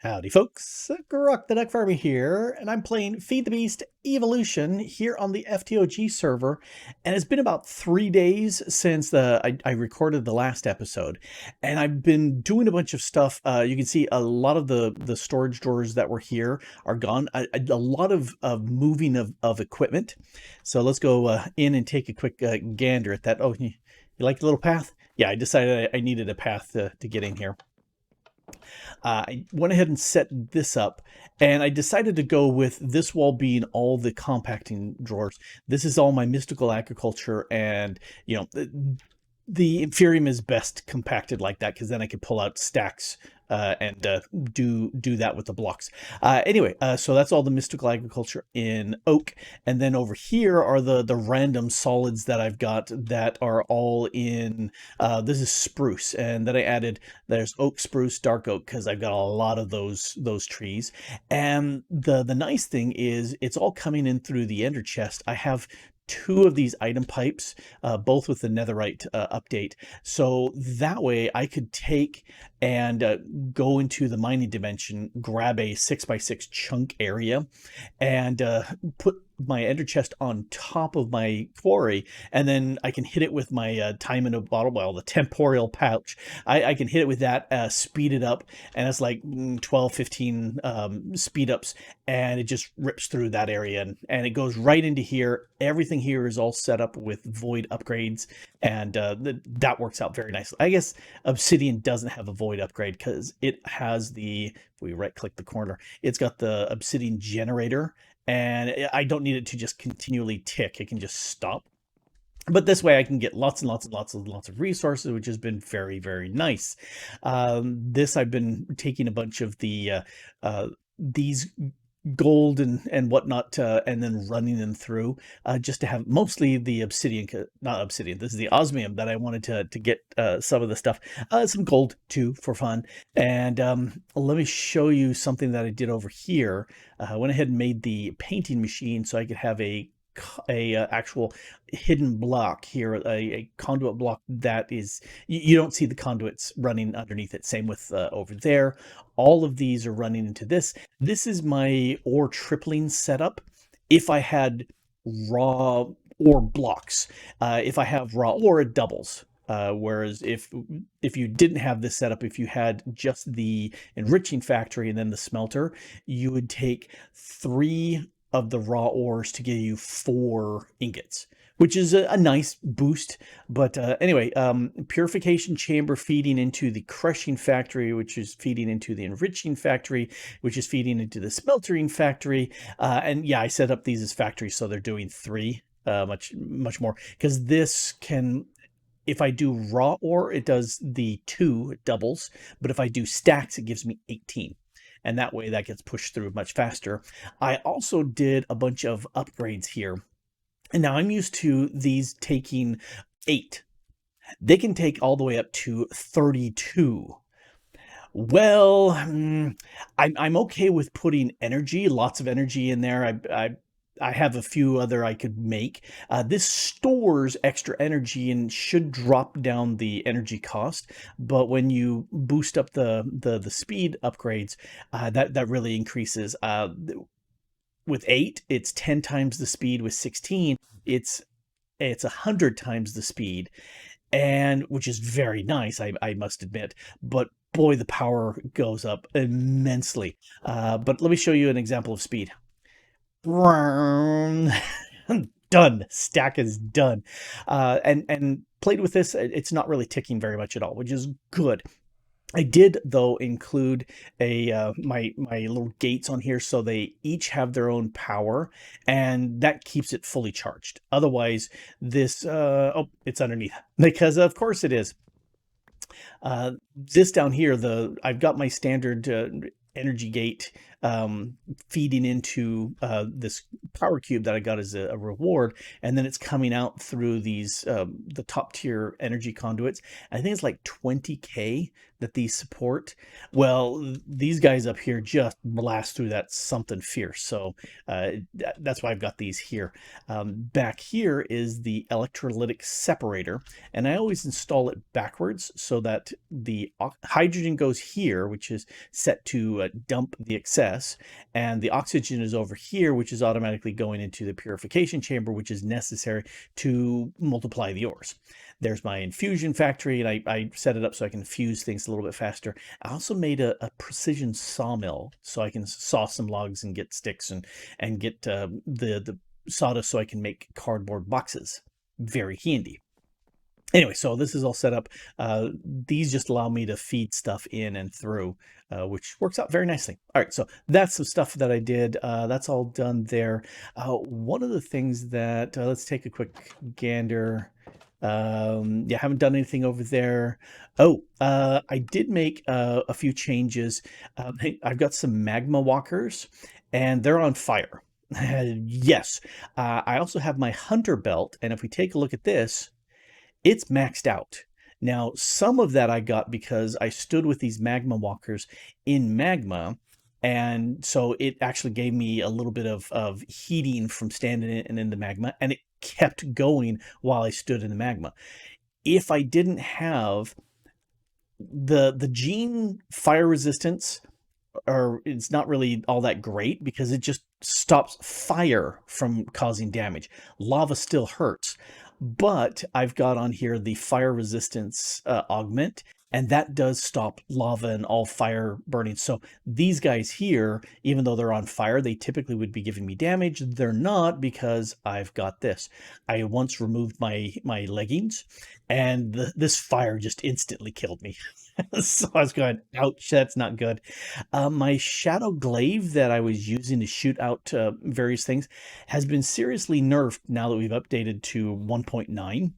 Howdy folks, Grok the DuckFarmer here, and I'm playing Feed the Beast Evolution here on the FTOG server, and it's been about 3 days since I recorded the last episode, and I've been doing a bunch of stuff. You can see a lot of the storage drawers that were here are gone. A lot of moving of equipment, so let's go in and take a quick gander at that. Oh, you like the little path? Yeah, I decided I needed a path to get in here. I went ahead and set this up, and I decided to go with this wall being all the compacting drawers. This is all my mystical agriculture, and the Inferium is best compacted like that because then I could pull out stacks and do that with the blocks. Anyway, so that's all the mystical agriculture in oak, and then over here are the random solids that I've got that are all in. This is spruce, and then I added there's oak, spruce, dark oak because I've got a lot of those trees. And the nice thing is it's all coming in through the ender chest. I have two of these item pipes, both with the netherite update. So that way I could take and go into the mining dimension, grab a 6x6 chunk area, and put my ender chest on top of my quarry, and then I can hit it with my time in a bottle, well, the temporal pouch. I can hit it with that, speed it up, and it's like 12, 15 speed ups, and it just rips through that area, and it goes right into here. Everything here is all set up with void upgrades, and that works out very nicely. I guess Obsidian doesn't have a void upgrade because it has if we right click the corner, it's got the Obsidian generator, and I don't need it to just continually tick. It can just stop. But this way I can get lots and lots of resources, which has been very, very nice. This I've been taking a bunch of these gold and whatnot, and then running them through, just to have mostly the obsidian, not obsidian, this is the osmium that I wanted to get some of the stuff, some gold too for fun. And let me show you something that I did over here. I went ahead and made the painting machine so I could have a actual hidden block here, a conduit block that is, you don't see the conduits running underneath it. Same with over there. All of these are running into this. This is my ore tripling setup. If I had raw ore blocks, if I have raw ore, it doubles. Whereas if you didn't have this setup, if you had just the enriching factory and then the smelter, you would take 3 of the raw ores to give you 4 ingots, which is a nice boost. But anyway, purification chamber feeding into the crushing factory, which is feeding into the enriching factory, which is feeding into the smeltering factory. And yeah, I set up these as factories, so they're doing 3, much more, because this can, if I do raw ore, it does the 2, it doubles. But if I do stacks, it gives me 18. And that way that gets pushed through much faster. I also did a bunch of upgrades here. And now I'm used to these taking 8. They can take all the way up to 32. Well, I'm okay with putting energy, lots of energy in there. I have a few other I could make. This stores extra energy and should drop down the energy cost. But when you boost up the speed upgrades, that really increases. With 8, it's 10 times the speed. With 16, it's 100 times the speed, and which is very nice, I must admit. But boy, the power goes up immensely. But let me show you an example of speed. Done. Stack is done. And played with this, it's not really ticking very much at all, which is good. I did though include my little gates on here, so they each have their own power, and that keeps it fully charged. Otherwise, this oh, it's underneath, because of course it is. This down here, I've got my standard energy gate feeding into this power cube that I got as a reward, and then it's coming out through these the top tier energy conduits. I think it's like 20k that these support. Well, these guys up here just blast through that something fierce. So that's why I've got these here. Back here is the electrolytic separator, and I always install it backwards so that the hydrogen goes here, which is set to dump the excess, and the oxygen is over here, which is automatically going into the purification chamber, which is necessary to multiply the ores. There's my infusion factory, and I set it up so I can fuse things a little bit faster. I also made a precision sawmill so I can saw some logs and get sticks and get the sawdust so I can make cardboard boxes. Very handy. Anyway, so this is all set up. These just allow me to feed stuff in and through, which works out very nicely. All right, so that's some stuff that I did. That's all done there. One of the things that, let's take a quick gander. Yeah, haven't done anything over there. Oh, I did make a few changes. I've got some magma walkers, and they're on fire. Yes. I also have my hunter belt, and if we take a look at this, it's maxed out. Now, some of that I got because I stood with these magma walkers in magma, and so it actually gave me a little bit of heating from standing in the magma, and it kept going while I stood in the magma. If I didn't have the gene fire resistance, or it's not really all that great because it just stops fire from causing damage. Lava still hurts, but I've got on here the fire resistance augment, and that does stop lava and all fire burning. So these guys here, even though they're on fire, they typically would be giving me damage. They're not because I've got this. I once removed my leggings, and this fire just instantly killed me. So I was going, ouch, that's not good. My shadow glaive that I was using to shoot out various things has been seriously nerfed now that we've updated to 1.9.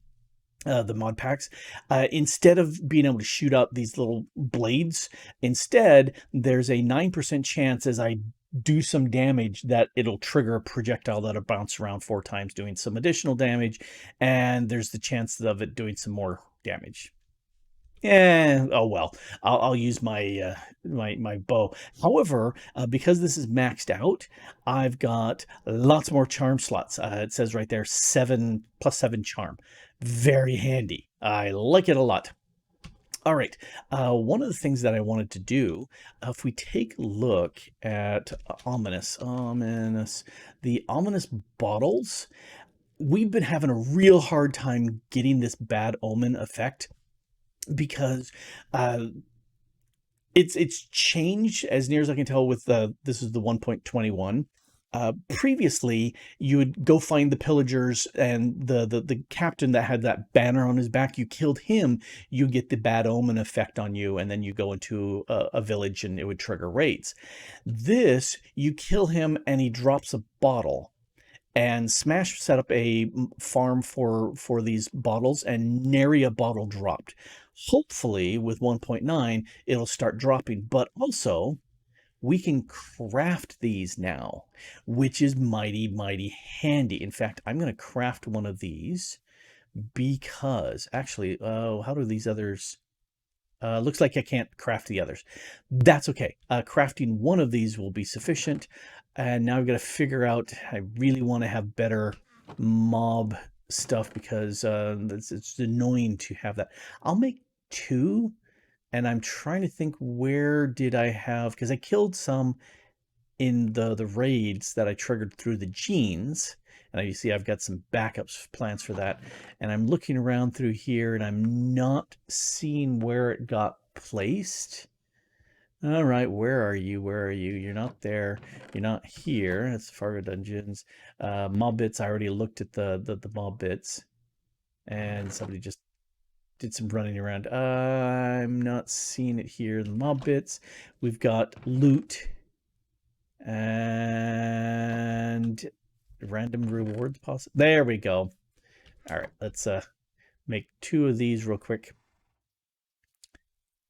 The mod packs. Instead of being able to shoot out these little blades, instead there's a 9% chance as I do some damage that it'll trigger a projectile that'll bounce around 4 times doing some additional damage, and there's the chance of it doing some more damage. Yeah, oh well, I'll use my my bow. However, because this is maxed out, I've got lots more charm slots. It says right there 7 + 7 charm. Very handy. I like it a lot. All right, one of the things that I wanted to do, if we take a look at the ominous bottles, we've been having a real hard time getting this bad omen effect because it's changed as near as I can tell with this is the 1.21. Previously, you would go find the pillagers, and the captain that had that banner on his back, you killed him, you get the bad omen effect on you, and then you go into a village and it would trigger raids. This, you kill him and he drops a bottle. And Smash set up a farm for these bottles, and nary a bottle dropped. Hopefully, with 1.9, it'll start dropping, but also we can craft these now, which is mighty, mighty handy. In fact, I'm going to craft one of these because, actually, how do these others... looks like I can't craft the others. That's okay. Crafting one of these will be sufficient. And now I've got to figure out, I really want to have better mob stuff because it's annoying to have that. I'll make 2. And I'm trying to think, where did I have, because I killed some in the raids that I triggered through the genes. And you see I've got some backups plans for that. And I'm looking around through here and I'm not seeing where it got placed. All right, where are you? Where are you? You're not there. You're not here. That's Fargo Dungeons. Mob bits, I already looked at the mob bits. And somebody just did some running around. I'm not seeing it here in the mob bits. We've got loot and random rewards possible. There we go. All right, let's make 2 of these real quick.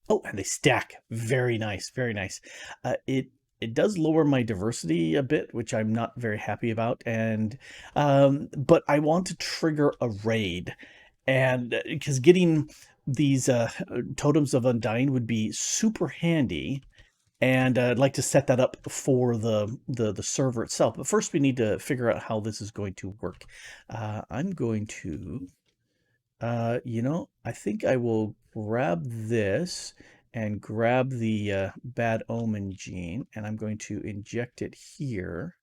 Oh, and they stack. Very nice, very nice. It does lower my diversity a bit, which I'm not very happy about. And but I want to trigger a raid. And because getting these Totems of Undying would be super handy, and I'd like to set that up for the server itself. But first, we need to figure out how this is going to work. I'm going to, I think I will grab this and grab the bad omen gene, and I'm going to inject it here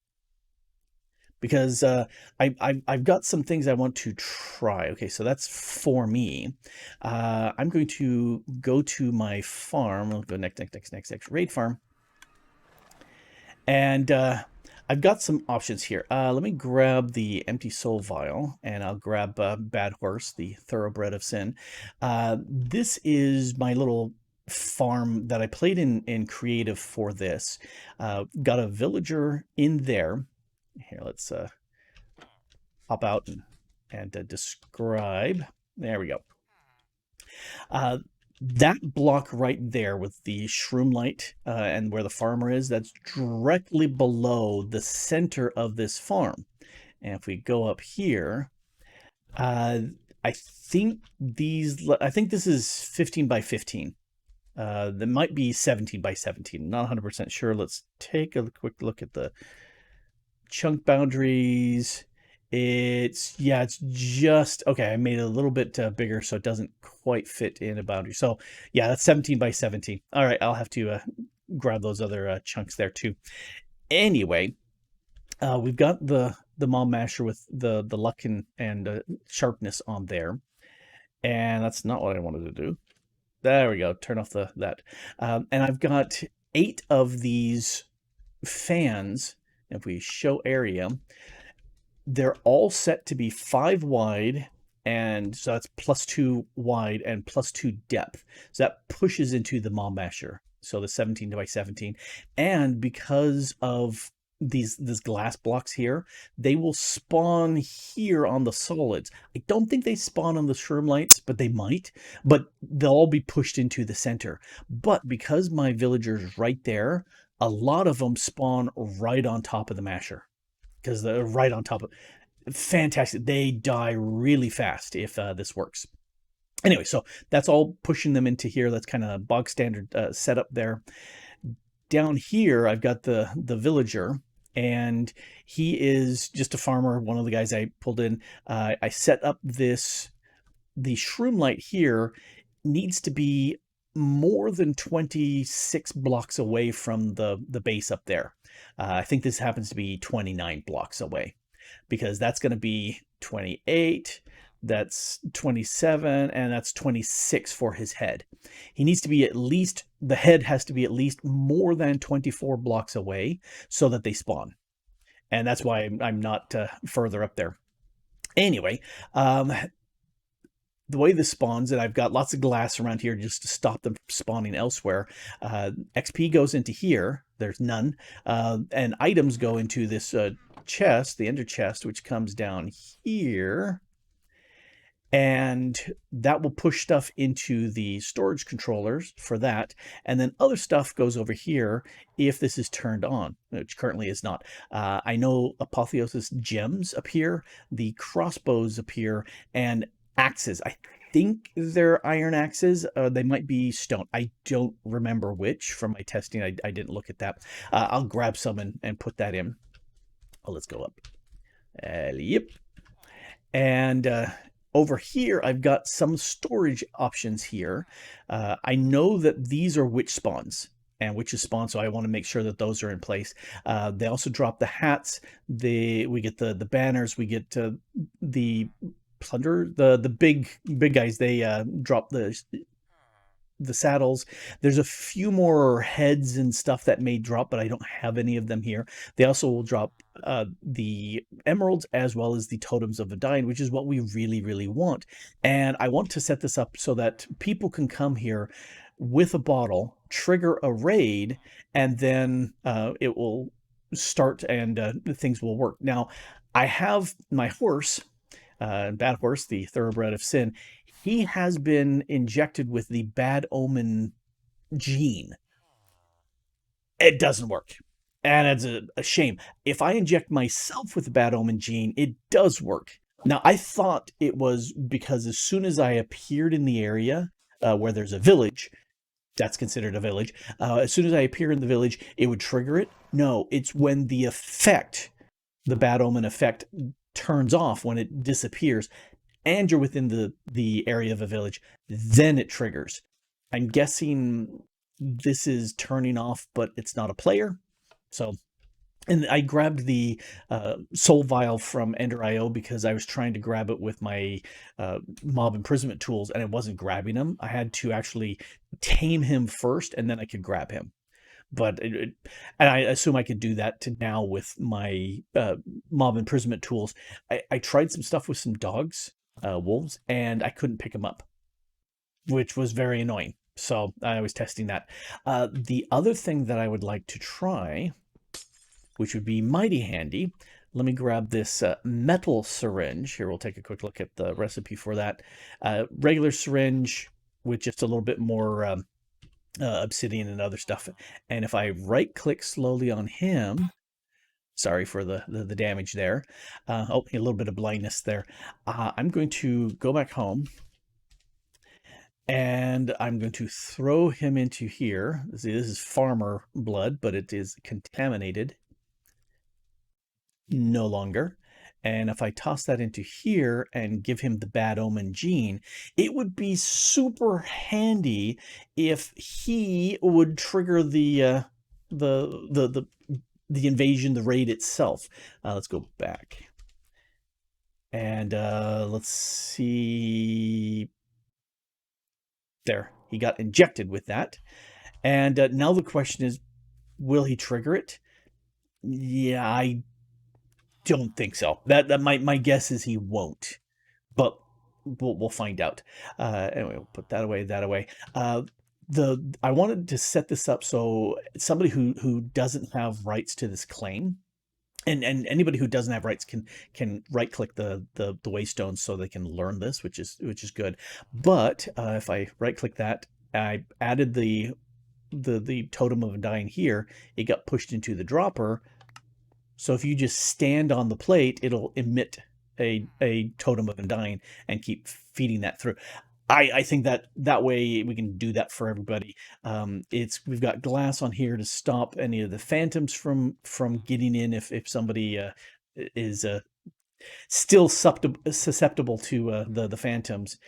because I've got some things I want to try. Okay, so that's for me. I'm going to go to my farm. I'll go next, raid farm. And I've got some options here. Let me grab the empty soul vial, and I'll grab Bad Horse, the thoroughbred of sin. This is my little farm that I played in creative for this. Got a villager in there. Here, let's pop out and describe. There we go. That block right there with the shroom light and where the farmer is, that's directly below the center of this farm. And if we go up here, I think this is 15 by 15. That might be 17 by 17. Not 100% sure. Let's take a quick look at the chunk boundaries. It's just okay. I made it a little bit bigger so it doesn't quite fit in a boundary. So yeah, that's 17 by 17. All right, I'll have to grab those other chunks there too. Anyway, we've got the mom masher with the luck and sharpness on there, and that's not what I wanted to do. There we go. Turn off that. And I've got 8 of these fans. If we show area, they're all set to be 5 wide, and so that's +2 wide and +2 depth. So that pushes into the mom masher. So the 17 by 17, and because of these glass blocks here, they will spawn here on the solids. I don't think they spawn on the shroom lights, but they might. But they'll all be pushed into the center. But because my villager's right there, a lot of them spawn right on top of the masher. Because they're right on top of fantastic. They die really fast if this works. Anyway, so that's all pushing them into here. That's kind of bog standard setup there. Down here, I've got the villager, and he is just a farmer, one of the guys I pulled in. I set up the shroom light here needs to be more than 26 blocks away from the base up there. I think this happens to be 29 blocks away, because that's going to be 28, that's 27, and that's 26 for his head. He needs to be the head has to be at least more than 24 blocks away so that they spawn. And that's why I'm not further up there. Anyway, the way this spawns, and I've got lots of glass around here just to stop them from spawning elsewhere. XP goes into here. There's none. And items go into this chest, the ender chest, which comes down here. And that will push stuff into the storage controllers for that. And then other stuff goes over here if this is turned on, which currently is not. I know apotheosis gems appear, the crossbows appear, and axes. I think they're iron axes. They might be stone. I don't remember which from my testing. I didn't look at that. I'll grab some and put that in. Oh, let's go up. Yep. And over here, I've got some storage options here. I know that these are witch spawns and witches spawn, so I want to make sure that those are in place. They also drop the hats. We get the banners. We get the plunder, the big guys. They drop the saddles. There's a few more heads and stuff that may drop, but I don't have any of them here. They also will drop the emeralds as well as the Totems of Undying, which is what we really want. And I want to set this up so that people can come here with a bottle, trigger a raid, and then it will start and things will work. Now, I have my horse, Bad Horse, the thoroughbred of sin. He has been injected with the bad omen gene. It doesn't work. And it's a shame. If I inject myself with the bad omen gene, it does work. Now, I thought it was because as soon as I appeared in the area, where there's a village. That's considered a village. As soon as I appear in the village, it would trigger it. No, it's when the effect, the bad omen effect, turns off, when it disappears, and you're within the area of a village, then it triggers. I'm guessing this is turning off, but it's not a player. So, and I grabbed the soul vial from Ender.io because I was trying to grab it with my mob imprisonment tools, and it wasn't grabbing him. I had to actually tame him first, and then I could grab him. But and I assume I could do that now with my mob imprisonment tools. I tried some stuff with some dogs, wolves, and I couldn't pick them up, which was very annoying. So I was testing that. The other thing that I would like to try, which would be mighty handy. Let me grab this metal syringe. Here, we'll take a quick look at the recipe for that. Regular syringe with just a little bit more obsidian and other stuff. And if I right-click slowly on him, sorry for the damage there. Oh, a little bit of blindness there. I'm going to go back home. And I'm going to throw him into here. See, this is farmer blood, but it is contaminated. No longer. And if I toss that into here and give him the bad omen gene, it would be super handy if he would trigger the invasion, the raid itself. Let's go back. And let's see. There, he got injected with that. And now the question is, will he trigger it? Yeah, I don't think so. That my guess is he won't, but we'll find out. Anyway, we'll put that away. I wanted to set this up so somebody who doesn't have rights to this claim, and anybody who doesn't have rights can right click the waystone so they can learn this, which is good. But if I right click that, I added the Totem of Undying here. It got pushed into the dropper. So if you just stand on the plate, it'll emit a Totem of Undying and keep feeding that through. I think that way we can do that for everybody. We've got glass on here to stop any of the phantoms from getting in if somebody is still susceptible to the phantoms.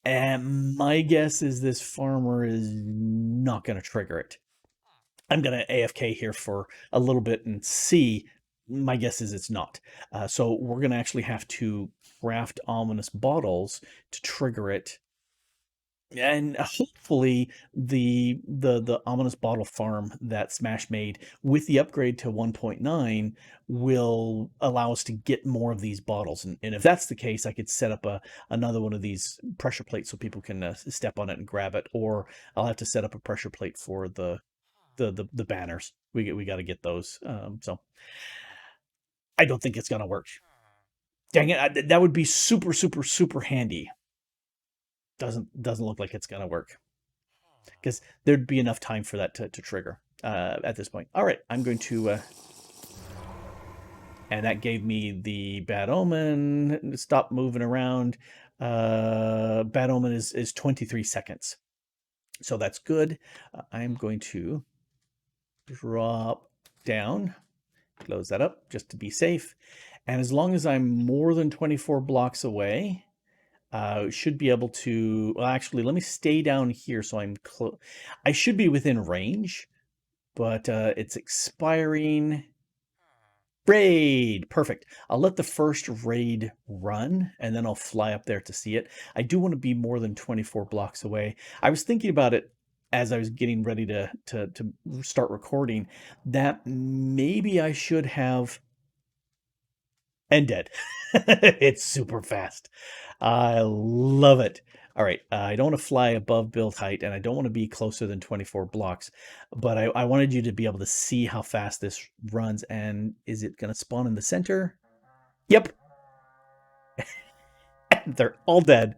And my guess is this farmer is not going to trigger it. I'm going to AFK here for a little bit and see. My guess is it's not. So we're going to actually have to craft ominous bottles to trigger it. And hopefully the ominous bottle farm that Smash made with the upgrade to 1.9 will allow us to get more of these bottles. And if that's the case, I could set up another one of these pressure plates so people can step on it and grab it. Or I'll have to set up a pressure plate for the banners. We got to get those. So I don't think it's gonna work. Dang it! That would be super handy. Doesn't look like it's gonna work because there'd be enough time for that to trigger at this point. All right, I'm going to and that gave me the bad omen. Stop moving around. Bad omen is 23 seconds, so that's good. I'm going to drop down, close that up just to be safe, and as long as I'm more than 24 blocks away, should be able to. Well, actually, let me stay down here so I'm close. I should be within range, but it's expiring. Raid, perfect. I'll let the first raid run, and then I'll fly up there to see it. I do want to be more than 24 blocks away. I was thinking about it as I was getting ready to start recording, that maybe I should have. And dead. It's super fast. I love it. All right, I don't want to fly above build height, and I don't want to be closer than 24 blocks, but I wanted you to be able to see how fast this runs. And is it going to spawn in the center? Yep. They're all dead.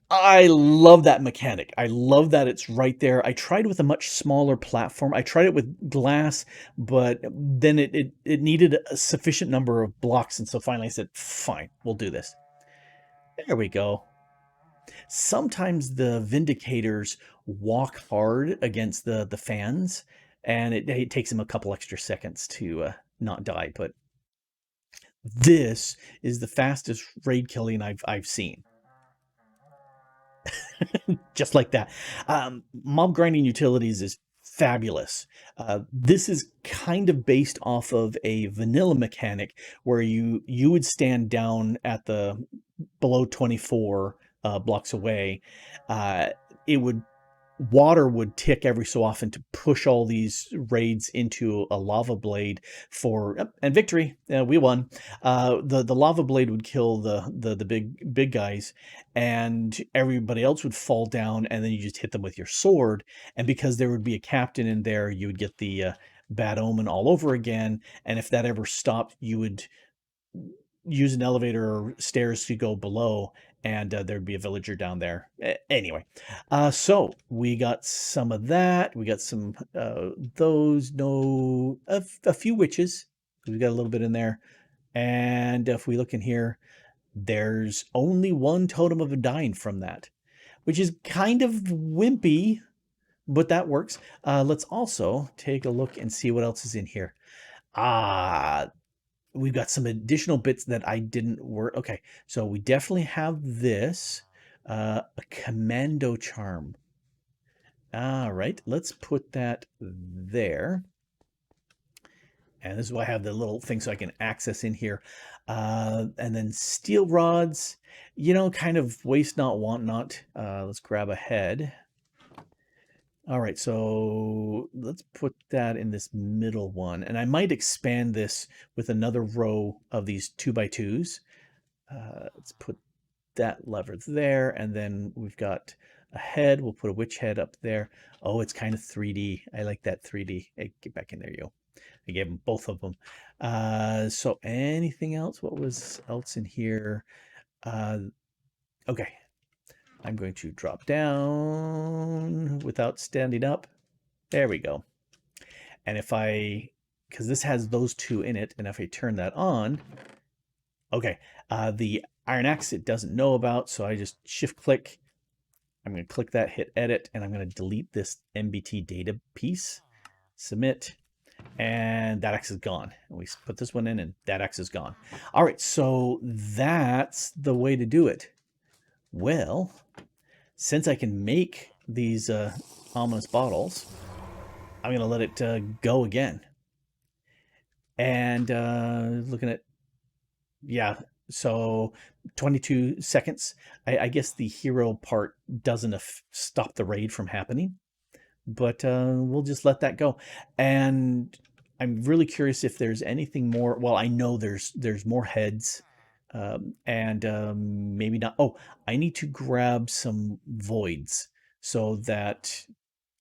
I love that mechanic. I love that it's right there. I tried with a much smaller platform. I tried it with glass, but then it needed a sufficient number of blocks, and so finally I said, fine, we'll do this. There we go. Sometimes the Vindicators walk hard against the fans, and it takes them a couple extra seconds to not die. But this is the fastest raid killing I've seen. Just like that. Mob grinding utilities is fabulous. This is kind of based off of a vanilla mechanic where you would stand down at the below 24 blocks away. It would Water would tick every so often to push all these raids into a lava blade and victory. We won. The lava blade would kill the big guys, and everybody else would fall down, and then you just hit them with your sword. And because there would be a captain in there, you would get the bad omen all over again. And if that ever stopped, you would use an elevator or stairs to go below, and there'd be a villager down there. Anyway, so we got some of that. We got some those. No, a few witches. We got a little bit in there. And if we look in here, there's only one Totem of Undying from that, which is kind of wimpy, but that works. Let's also take a look and see what else is in here. We've got some additional bits that I didn't work. Okay, so we definitely have this, a commando charm. All right, let's put that there. And this is why I have the little thing so I can access in here. And then steel rods, kind of waste not, want not. Let's grab a head. All right, so let's put that in this middle one. And I might expand this with another row of these 2x2s. Let's put that lever there, and then we've got a head. We'll put a witch head up there. Oh, it's kind of 3D. I like that 3D. Hey, get back in there, you. I gave them both of them. So anything else? What was else in here? Okay. I'm going to drop down without standing up. There we go. And because this has those two in it, and if I turn that on, okay, the iron axe it doesn't know about, so I just shift click. I'm going to click that, hit edit, and I'm going to delete this MBT data piece, submit, and that axe is gone. And we put this one in, and that axe is gone. All right, so that's the way to do it. Well, since I can make these ominous bottles, I'm going to let it go again. And looking at, yeah, so 22 seconds. I guess the hero part doesn't stop the raid from happening, but we'll just let that go. And I'm really curious if there's anything more. Well, I know there's more heads. And maybe not. Oh, I need to grab some voids so that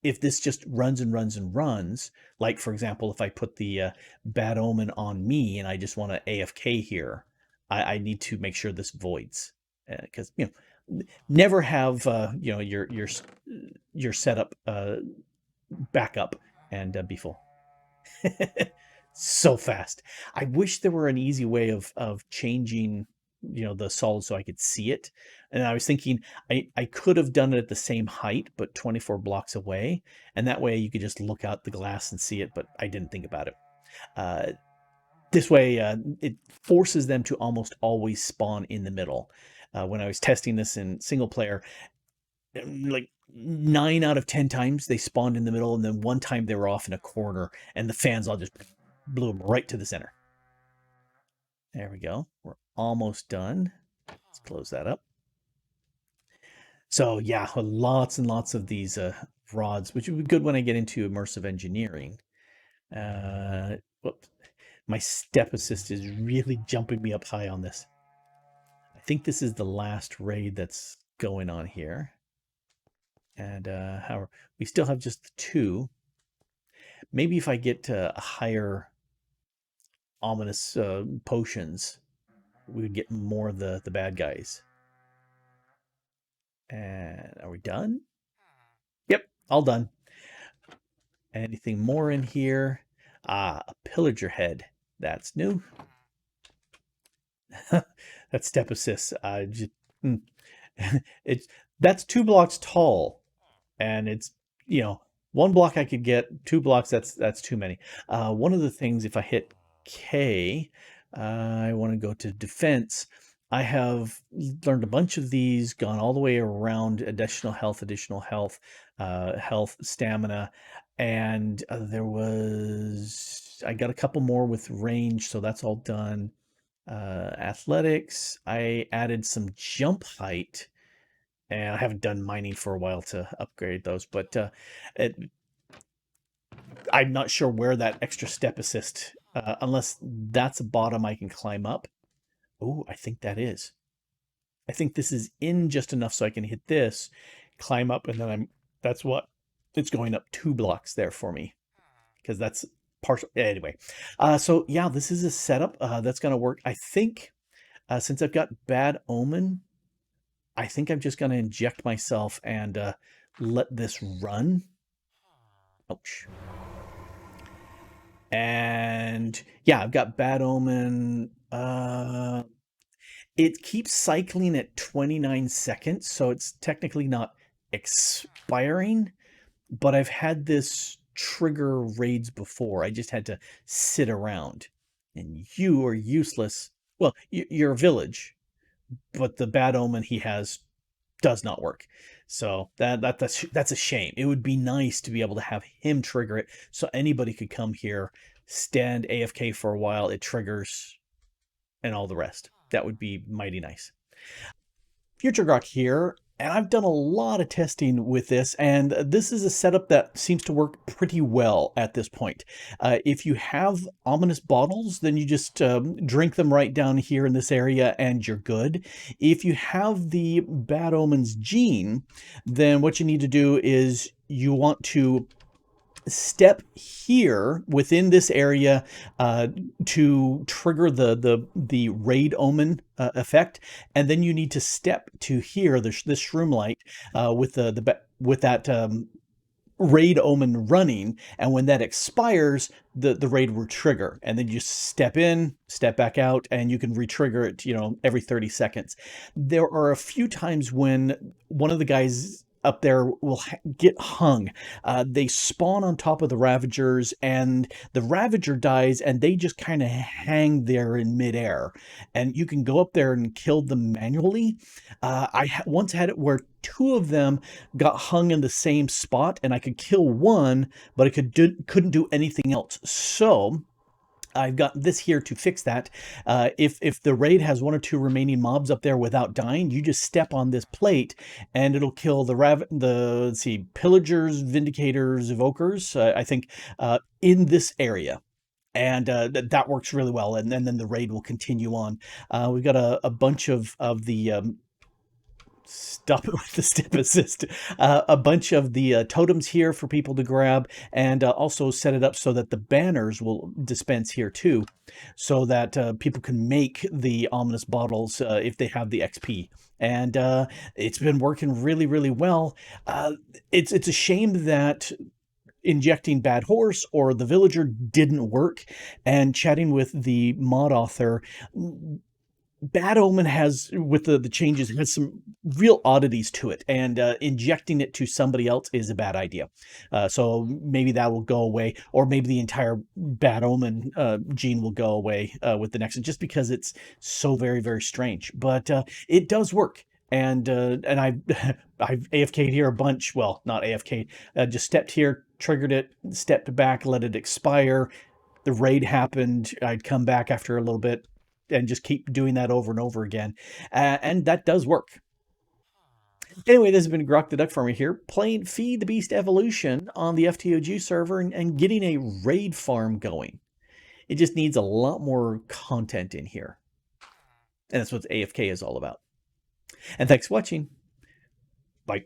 if this just runs and runs and runs, like for example, if I put the bad omen on me and I just want to AFK here, I need to make sure this voids, because never have your setup backup and be full. So fast. I wish there were an easy way of changing, the solid so I could see it. And I was thinking I could have done it at the same height, but 24 blocks away. And that way you could just look out the glass and see it, but I didn't think about it. This way, it forces them to almost always spawn in the middle. When I was testing this in single player, like 9 out of 10 times they spawned in the middle, and then one time they were off in a corner, and the fans all just blew them right to the center. There we go. We're almost done. Let's close that up. So yeah, lots and lots of these rods, which would be good when I get into immersive engineering. Whoops. My step assist is really jumping me up high on this. I think this is the last raid that's going on here. And however, we still have just the 2. Maybe if I get a higher ominous potions, we would get more of the bad guys. And are we done? Yep, all done. Anything more in here? A pillager head. That's new. That's step assist. it's that's 2 blocks tall, and it's, you know, 1 block I could get, 2 blocks that's too many. One of the things, if I hit K, I want to go to defense. I have learned a bunch of these, gone all the way around additional health, health, stamina, and I got a couple more with range, so that's all done. Athletics, I added some jump height, and I haven't done mining for a while to upgrade those, but it, I'm not sure where that extra step assist, unless that's a bottom I can climb up. Oh, I think that is. I think this is in just enough so I can hit this, climb up, and then that's what, it's going up 2 blocks there for me, because that's partial. Anyway, so yeah, this is a setup that's going to work. I think since I've got Bad Omen, I think I'm just going to inject myself and let this run. Ouch. And yeah, I've got Bad Omen. It keeps cycling at 29 seconds, so it's technically not expiring, but I've had this trigger raids before. I just had to sit around. And you are useless. Well, you're a village, but the Bad Omen he has does not work. So that's a shame. It would be nice to be able to have him trigger it, so anybody could come here, stand AFK for a while, it triggers, and all the rest. That would be mighty nice. Future Grok here, and I've done a lot of testing with this, and this is a setup that seems to work pretty well at this point. If you have ominous bottles, then you just drink them right down here in this area and you're good. If you have the Bad Omens gene, then what you need to do is you want to step here within this area to trigger the raid omen effect, and then you need to step to here, this shroom light, with that raid omen running, and when that expires, the raid will trigger, and then you step in, step back out, and you can re-trigger it, every 30 seconds. There are a few times when one of the guys up there will get hung. They spawn on top of the Ravagers, and the Ravager dies, and they just kind of hang there in midair. And you can go up there and kill them manually. I once had it where 2 of them got hung in the same spot, and I could kill one, but I couldn't do anything else. So I've got this here to fix that. If the raid has 1 or 2 remaining mobs up there without dying, you just step on this plate and it'll kill the let's see, pillagers, vindicators, evokers, I think, in this area. And that works really well, and then the raid will continue on. We've got a bunch of the stop it with the step assist. A bunch of the totems here for people to grab, and also set it up so that the banners will dispense here too, so that people can make the ominous bottles if they have the XP. And it's been working really, really well. It's a shame that injecting Bad Horse or the Villager didn't work, and chatting with the mod author, Bad Omen has, with the changes, has some real oddities to it, and injecting it to somebody else is a bad idea. So maybe that will go away, or maybe the entire Bad Omen gene will go away with the next one, just because it's so very, very strange. But it does work. And I've AFK'd here a bunch. Well, not AFK'd, just stepped here, triggered it, stepped back, let it expire. The raid happened. I'd come back after a little bit, and just keep doing that over and over again. And that does work. Anyway, this has been Grok the DuckFarmer here, playing Feed the Beast Evolution on the FTOG server and getting a raid farm going. It just needs a lot more content in here. And that's what AFK is all about. And thanks for watching. Bye.